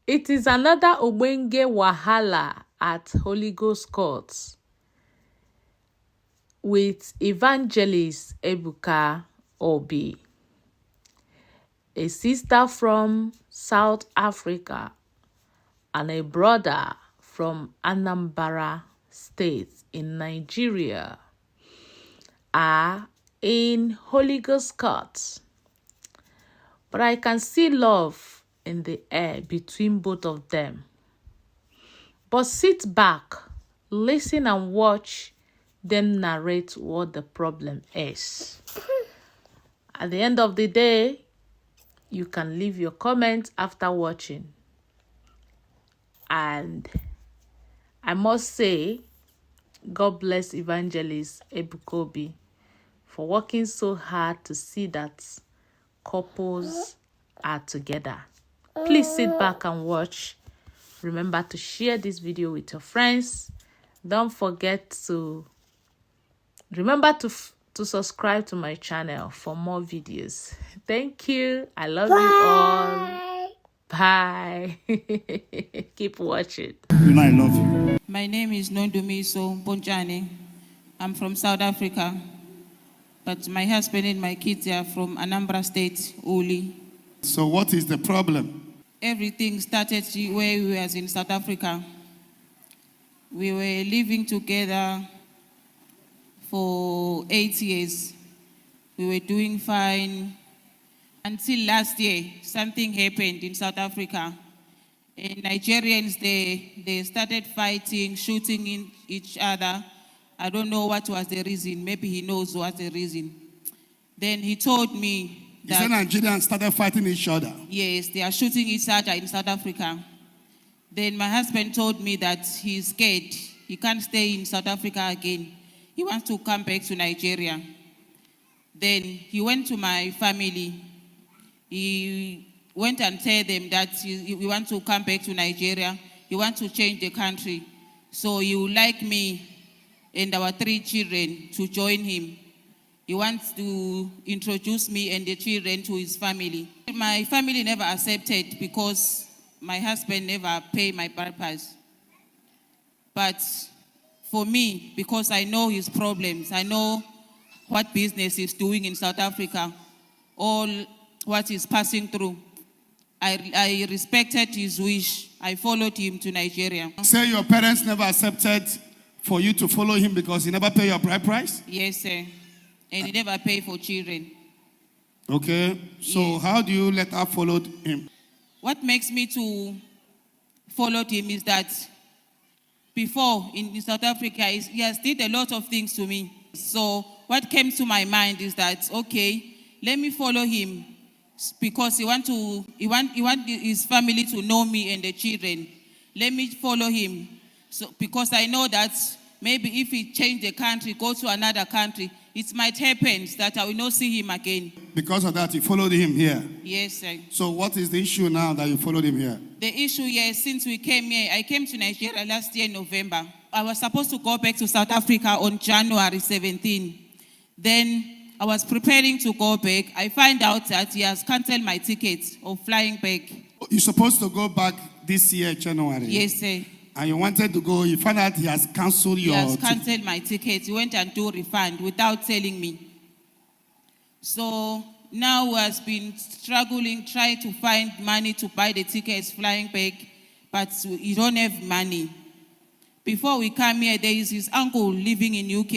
It is another Ogbenge Wahala at Holy Ghost Court with Evangelist Ebuka Obi, a sister from South Africa and a brother from Anambra State in Nigeria, are in Holy Ghost Court. But I can see love in the air between both of them. But sit back, listen and watch them narrate what the problem is. At the end of the day, you can leave your comment after watching. And I must say, God bless Evangelist Ebuka Obi for working so hard to see that couples are together. Please sit back and watch. Remember to share this video with your friends. Don't forget to subscribe to my channel for more videos. Thank you. I love you all. Bye. Keep watching. You know I love you. My name is Nondumiso Bonjani. I'm from South Africa, but my husband and my kids are from Anambra State, Uli. So what is the problem? Everything started where we was in South Africa. We were living together for 8 years. We were doing fine until last year. Something happened in South Africa. And Nigerians, they started fighting, shooting in each other. I don't know what was the reason. Maybe he knows what's the reason. Then he told me that... You said Nigerians started fighting each other? Yes, they are shooting each other in South Africa. Then my husband told me that he's scared. He can't stay in South Africa again. He wants to come back to Nigeria. Then he went to my family. He went and told them that he wants to come back to Nigeria. He wants to change the country. So he would like me and our 3 children to join him. He wants to introduce me and the children to his family. My family never accepted because my husband never paid my purpose. But for me, because I know his problems, I know what business he's doing in South Africa, all what he's passing through, I respected his wish. I followed him to Nigeria. Say your parents never accepted for you to follow him because he never paid your bride price? Yes, sir. And he never paid for children. Okay. So yes. How do you let her follow him? What makes me to follow him is that before in South Africa, he has did a lot of things to me. So what came to my mind is that, okay, let me follow him because he want his family to know me and the children. Let me follow him. So because I know that maybe if he change the country, go to another country, it might happen that I will not see him again. Because of that, you followed him here? Yes, sir. So what is the issue now that you followed him here? The issue here, since we came here, I came to Nigeria last year in November. I was supposed to go back to South Africa on January 17. Then I was preparing to go back. I find out that he has cancelled my ticket of flying back. You're supposed to go back this year, January? Yes, sir. And you wanted to go, you found out he has cancelled your... He has cancelled my ticket. He went and do refund without telling me. So now he has been struggling, trying to find money to buy the tickets flying back, but he don't have money. Before we come here, there is his uncle living in UK.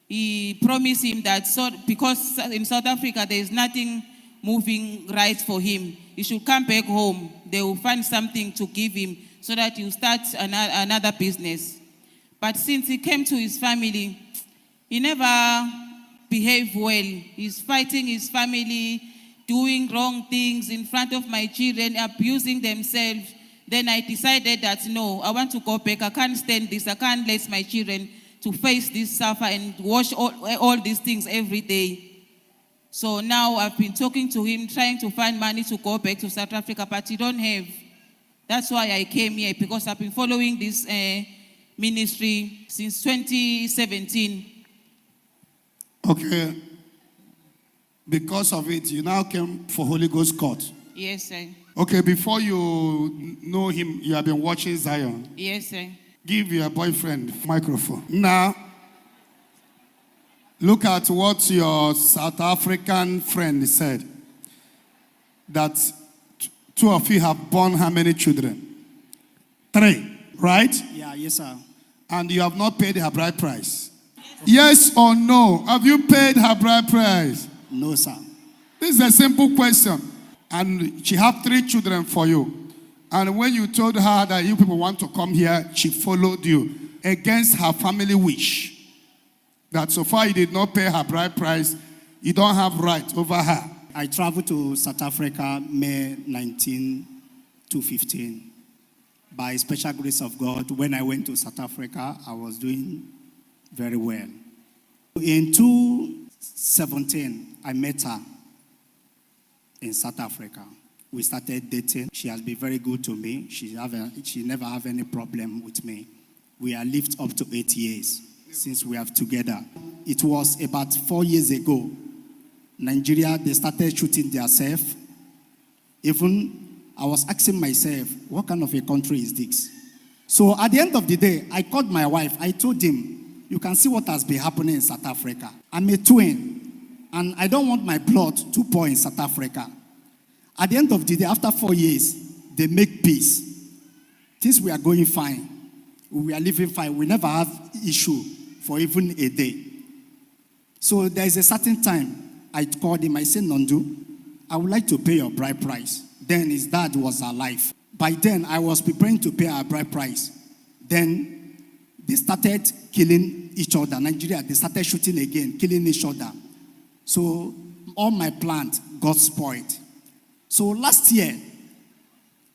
He promised him that because in South Africa there is nothing moving right for him, he should come back home. They will find something to give him so that he'll start another business. But since he came to his family, he never behaved well. He's fighting his family, doing wrong things in front of my children, abusing themselves. Then I decided that no, I want to go back. I can't stand this. I can't let my children to face this suffer and watch all these things every day. So now I've been talking to him, trying to find money to go back to South Africa, but he don't have. That's why I came here, because I've been following this ministry since 2017. Okay. Because of it, you now came for Holy Ghost Court. Yes, sir. Okay, before you know him, you have been watching Zion. Yes, sir. Give your boyfriend microphone. Now, look at what your South African friend said. That two of you have born how many children? 3, right? Yeah, yes, sir. And you have not paid her bride price. Yes or no? Have you paid her bride price? No, sir. This is a simple question. And she had 3 children for you. And when you told her that you people want to come here, she followed you against her family wish. That so far you did not pay her bride price, you don't have right over her. I traveled to South Africa May 19 to 15. By special grace of God, when I went to South Africa, I was doing very well. In 2017, I met her in South Africa. We started dating. She has been very good to me. She never have any problem with me. We are lived up to 8 years since we are together. It was about 4 years ago. Nigeria, they started shooting themselves. Even I was asking myself, what kind of a country is this? So at the end of the day, I called my wife. I told him, you can see what has been happening in South Africa. I'm a twin, and I don't want my blood to pour in South Africa. At the end of the day, after 4 years, they make peace. Things we are going fine. We are living fine. We never have issue for even a day. So there is a certain time, I called him. I said, Nondu, I would like to pay your bride price. Then his dad was alive. By then, I was preparing to pay our bride price. Then they started killing each other. Nigeria, they started shooting again, killing each other. So all my plans got spoiled. So last year,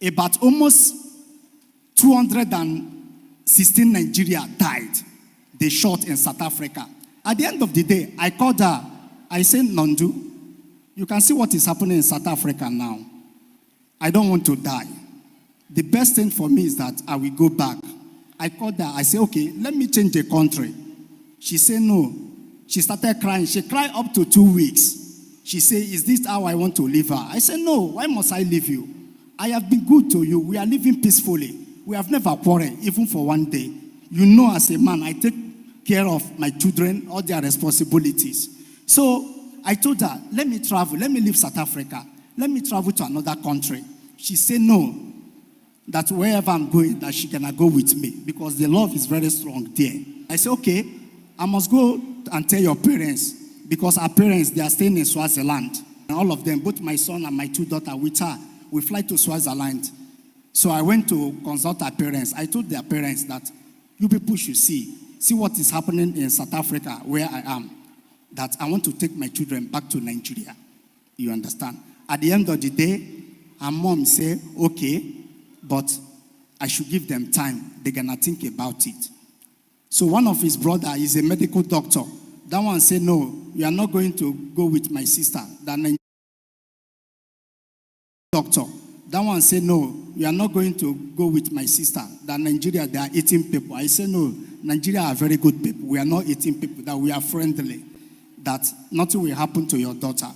about almost 216 Nigeria died. They shot in South Africa. At the end of the day, I called her. I said, Nondu, you can see what is happening in South Africa now. I don't want to die. The best thing for me is that I will go back. I called her. I said, okay, let me change the country. She said, no. She started crying. She cried up to 2 weeks. She said, is this how I want to leave her? I said, no, why must I leave you? I have been good to you. We are living peacefully. We have never quarreled, even for one day. You know, as a man, I take care of my children, all their responsibilities. So I told her, let me travel. Let me leave South Africa. Let me travel to another country. She said no, that wherever I'm going, that she cannot go with me because the love is very strong there. I said, okay, I must go and tell your parents because our parents, they are staying in Swaziland. And all of them, both my son and my 2 daughters with her, we fly to Swaziland. So I went to consult our parents. I told their parents that you people should see what is happening in South Africa where I am, that I want to take my children back to Nigeria. You understand? At the end of the day, her mom said, okay, but I should give them time. They're going to think about it. So one of his brothers is a medical doctor. That one said, no, you are not going to go with my sister. That doctor. That one said, no, you are not going to go with my sister. That Nigeria, they are eating people. I said, no, Nigeria are very good people. We are not eating people. That we are friendly. That nothing will happen to your daughter.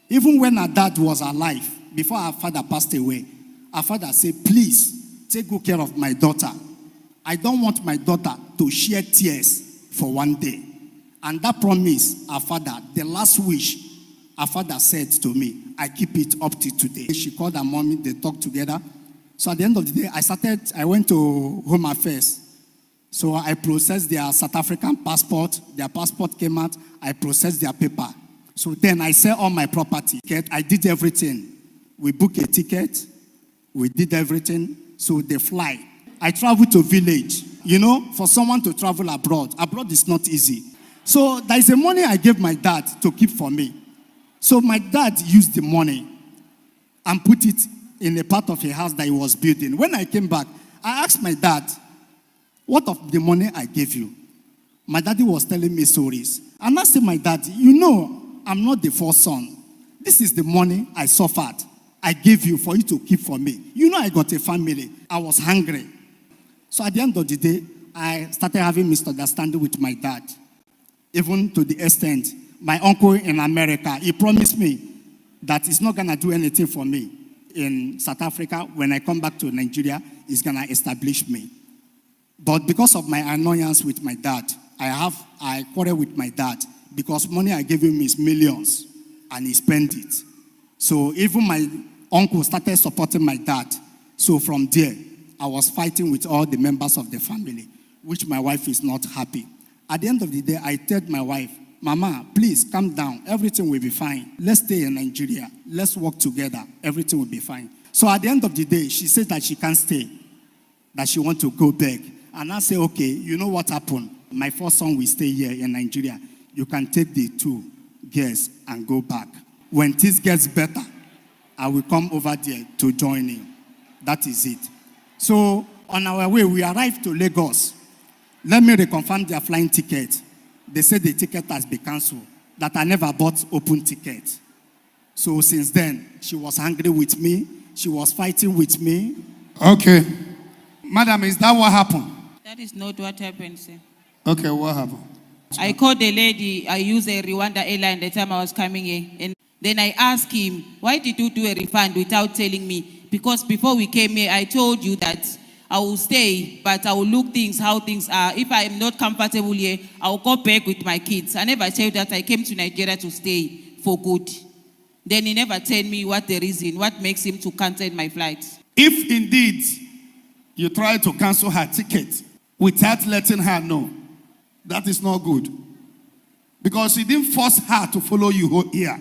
Even when her dad was alive, before her father passed away, her father said, please, take good care of my daughter. I don't want my daughter to shed tears for one day. And that promise, her father, the last wish, her father said to me, I keep it up to today. She called her mommy, they talked together. So at the end of the day, I went to Home Affairs. So I processed their South African passport. Their passport came out. I processed their paper. So then I sell all my property. I did everything. We booked a ticket. We did everything. So they fly. I traveled to village. You know, for someone to travel abroad is not easy. So there is a money I gave my dad to keep for me. So my dad used the money and put it in a part of a house that he was building. When I came back, I asked my dad, what of the money I gave you? My daddy was telling me stories. And I said, my dad, you know, I'm not the first son. This is the money I suffered. I gave you for you to keep for me. You know I got a family. I was hungry. So at the end of the day, I started having misunderstanding with my dad. Even to the extent, my uncle in America, he promised me that he's not going to do anything for me. in South Africa. When I come back to Nigeria, it's going to establish me. But because of my annoyance with my dad, I quarrel with my dad because money I gave him is millions and he spent it. So even my uncle started supporting my dad. So from there, I was fighting with all the members of the family, which my wife is not happy. At the end of the day, I told my wife, Mama, please calm down. Everything will be fine. Let's stay in Nigeria. Let's work together. Everything will be fine. So at the end of the day, she said that she can't stay, that she wants to go back. And I say, okay, you know what happened? My first son will stay here in Nigeria. You can take the 2 girls and go back. When this gets better, I will come over there to join you. That is it. So on our way, we arrived to Lagos. Let me reconfirm their flying ticket. They said the ticket has been cancelled, that I never bought open ticket. So since then, she was angry with me. She was fighting with me. Okay. Madam, is that what happened? That is not what happened, sir. Okay, what happened? I called the lady. I used a Rwanda airline the time I was coming here. And then I asked him, why did you do a refund without telling me? Because before we came here, I told you that I will stay, but I will look how things are. If I am not comfortable here, I will go back with my kids. I never told that I came to Nigeria to stay for good. Then he never told me what the reason, what makes him to cancel my flight. If indeed you try to cancel her ticket without letting her know, that is not good. Because you didn't force her to follow you here.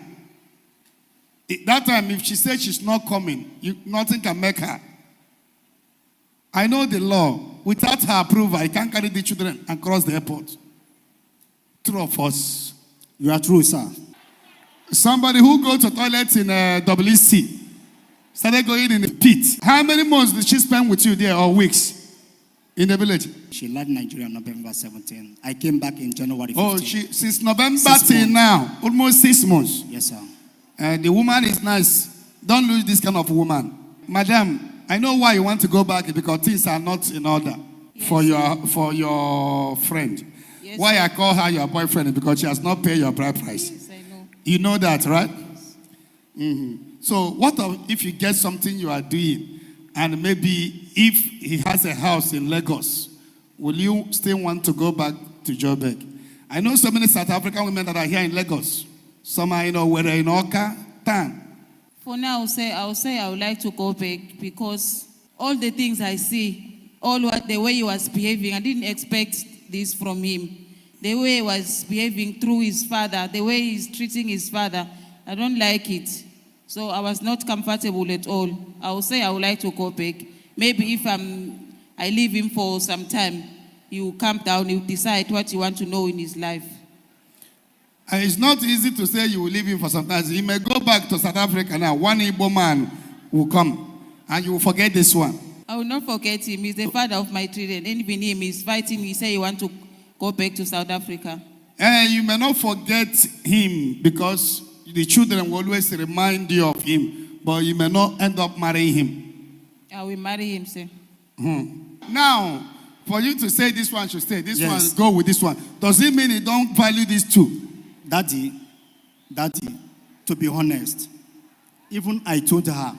That time, if she said she's not coming, nothing can make her. I know the law. Without her approval, I can't carry the children and cross the airport. True of us. You are true, sir. Somebody who goes to toilets in WC started going in the pit. How many months did she spend with you there, or weeks in the village? She left Nigeria on November 17. I came back in January 15. Oh, since November till now, almost 6 months. Yes, sir. The woman is nice. Don't lose this kind of woman. Madam, I know why you want to go back, because things are not in order for your friend. Yes, why sir. I call her your boyfriend is because she has not paid your bride price. Yes, I know. You know that, right? Yes. So what if you get something you are doing, and maybe if he has a house in Lagos, will you still want to go back to Joburg? I know so many South African women that are here in Lagos. Some are, whether in Oka, Tan. For now, I'll say I would like to go back, because all the things I see, the way he was behaving, I didn't expect this from him. The way he was behaving through his father, the way he's treating his father, I don't like it. So I was not comfortable at all. I will say I would like to go back. Maybe if I leave him for some time, he will calm down, he will decide what he wants to know in his life. And it's not easy to say you will leave him for some time. He may go back to South Africa now. One Igbo man will come, and you will forget this one. I will not forget him. He's the father of my children. And even him, he's fighting. He said he wants to go back to South Africa. And you may not forget him, because the children will always remind you of him, but you may not end up marrying him. I will marry him, sir. Now, for you to say this one should stay, this Yes. one go with this one, does it mean you don't value these two? Daddy, to be honest, even I told her,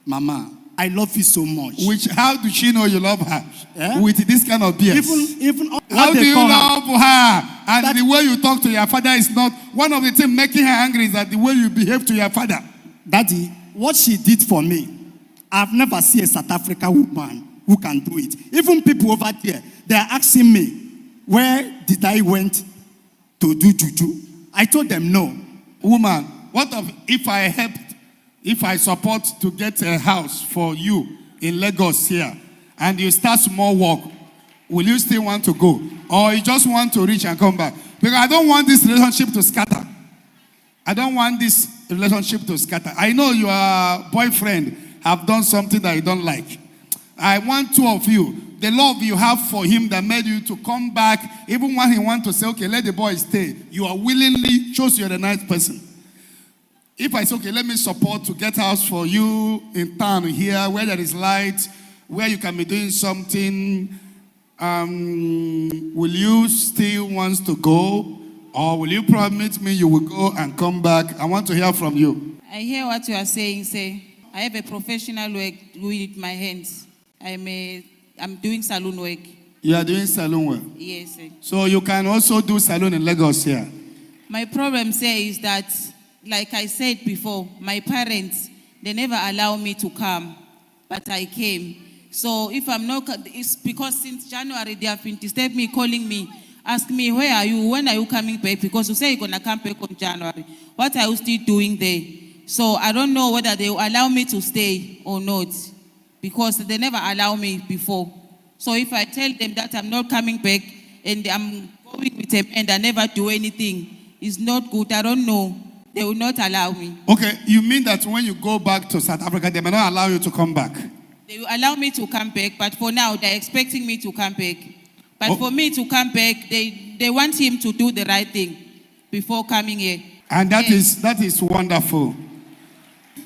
Mama, I love you so much. How do she know you love her? Eh? With this kind of BS. Even How do you love her? And That- the way you talk to your father is not, one of the things making her angry is that the way you behave to your father. Daddy, what she did for me, I've never seen a South African woman who can do it. Even people over there, they are asking me, where did I went to do juju? I told them no. Woman, what if I support to get a house for you in Lagos here, and you start small work, will you still want to go? Or you just want to reach and come back? Because I don't want this relationship to scatter. I don't want this relationship to scatter. I know your boyfriend have done something that you don't like. I want two of you, the love you have for him that made you to come back, even when he wants to say, okay, let the boy stay, you are willingly chose you're the nice person. If I say, okay, let me support to get house for you in town here, where there is light, where you can be doing something, will you still want to go? Or will you promise me you will go and come back? I want to hear from you. I hear what you are saying, say. I have a professional work with my hands. I'm doing salon work. You are doing salon work. Yes, sir. So you can also do salon in Lagos here. My problem, sir, is that, like I said before, my parents, they never allow me to come, but I came. So if I'm not, it's because since January, they have been disturbing me, calling me, ask me, where are you? When are you coming back? Because you say you're going to come back on January. What are you still doing there? So I don't know whether they will allow me to stay or not, because they never allow me before. So if I tell them that I'm not coming back and I'm going with them and I never do anything, it's not good. I don't know. They will not allow me. Okay, you mean that when you go back to South Africa, they may not allow you to come back? They will allow me to come back, but for now, they're expecting me to come back. But for me to come back, they want him to do the right thing before coming here. And that is wonderful.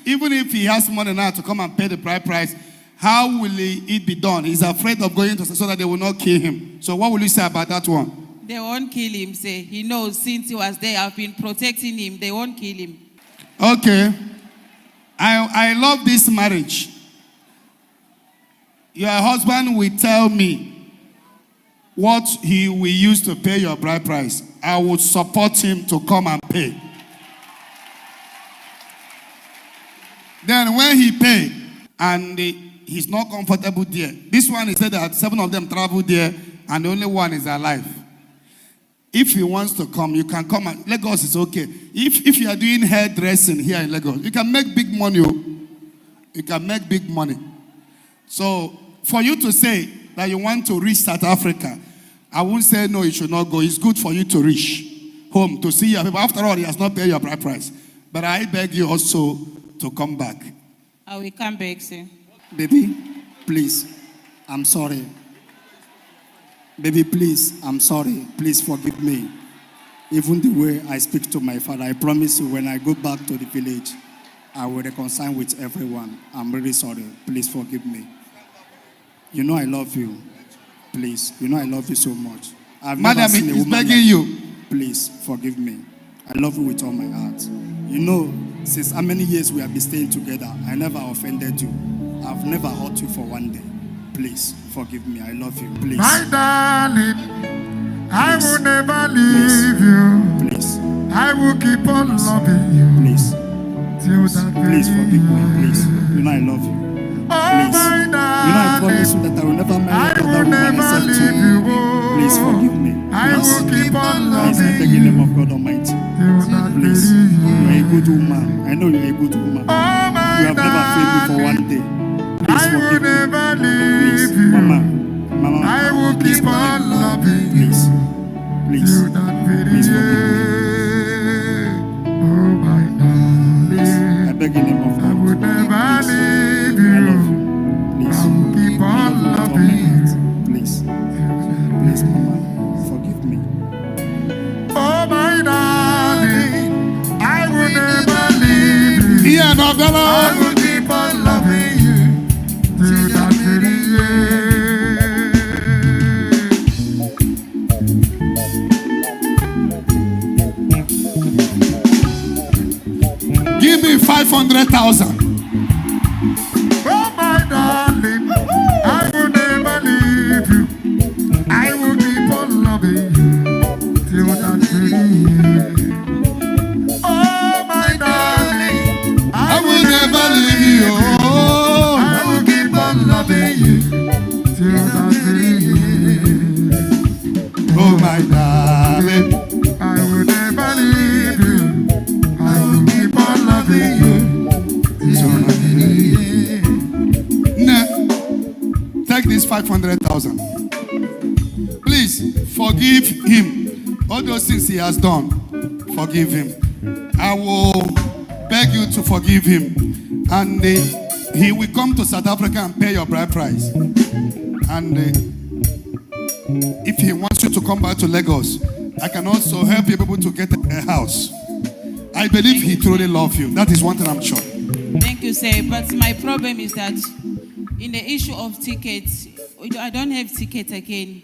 Even if he has money now to come and pay the bride price, how will it be done? He's afraid of going to so that they will not kill him. So what will you say about that one? They won't kill him, say. He knows since he was there, I've been protecting him. They won't kill him. Okay. I love this marriage. Your husband will tell me what he will use to pay your bride price. I would support him to come and pay. Then when he pay and he's not comfortable there, this one he said that 7 of them traveled there and only one is alive. If he wants to come, you can come. And Lagos is okay. If you are doing hairdressing here in Lagos, you can make big money. You can make big money. So for you to say that you want to reach South Africa, I won't say no, you should not go. It's good for you to reach home, to see your people. After all, he has not paid your bride price. But I beg you also to come back. I will come back, sir. Baby, please, I'm sorry. Baby, please, I'm sorry. Please forgive me. Even the way I speak to my father, I promise you when I go back to the village, I will reconcile with everyone. I'm really sorry. Please forgive me. You know I love you. Please, you know I love you so much. Madam, he's begging you. Please forgive me. I love you with all my heart. You know, since how many years we have been staying together, I never offended you. I've never hurt you for one day. Please forgive me. I love you. Please. My darling, I Please. will never leave you. Please. I will keep on loving you. Please. Till that Please day. forgive me. Please. You know I love you. Oh, Please. my You know I promise you darling, that I will never I marry will another woman never except leave you. you. Please forgive me. I Please. will keep on Please, I loving beg in the name you. of God Almighty. Till that Please. day. You are a good woman. I know you're a good woman. Oh, my You have never failed me for one darling, day. Please I will forgive me. never Please. leave you. Mama, I will please keep on forgive me. loving you. Please. Please. Till that very Please forgive me. day. Oh, my darling, I beg in the name of I God. would never leave I love you. you. Please. I will keep I on love you with all my loving you. heart. Please. Please, Mama, forgive me. Oh, my darling, I will never leave you. Yeah, no, I will keep on loving you till that very day. give me 500,000. Oh, my darling, I will never leave you. I will keep on loving you till that very day. Oh, my darling, I will never leave you. I will keep on loving you till that very day. Oh, my darling. I will never leave you. I will keep on loving you till that very day. Nah. Take this 500,000. Please forgive him. All those things he has done, forgive him. I will beg you to forgive him. And he will come to South Africa and pay your bride price. And if he wants you to come back to Lagos, I can also help you people to get a house. I believe he truly loves you. That is one thing I'm sure. Thank you, sir. But my problem is that in the issue of tickets, I don't have tickets again.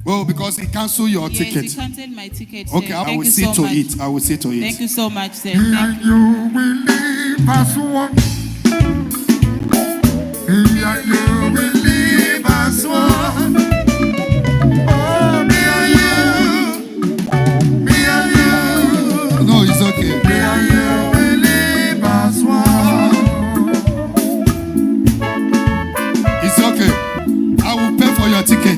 Well, because he canceled your Yes, ticket. he canceled my ticket, sir. Okay, I Thank will you see so to much. it. I will see to it. Thank you so much, sir. And you will leave us one. Me and you will live as one. Oh, me and you. No, it's okay. Me and you will live as one. It's okay. I will pay for your ticket.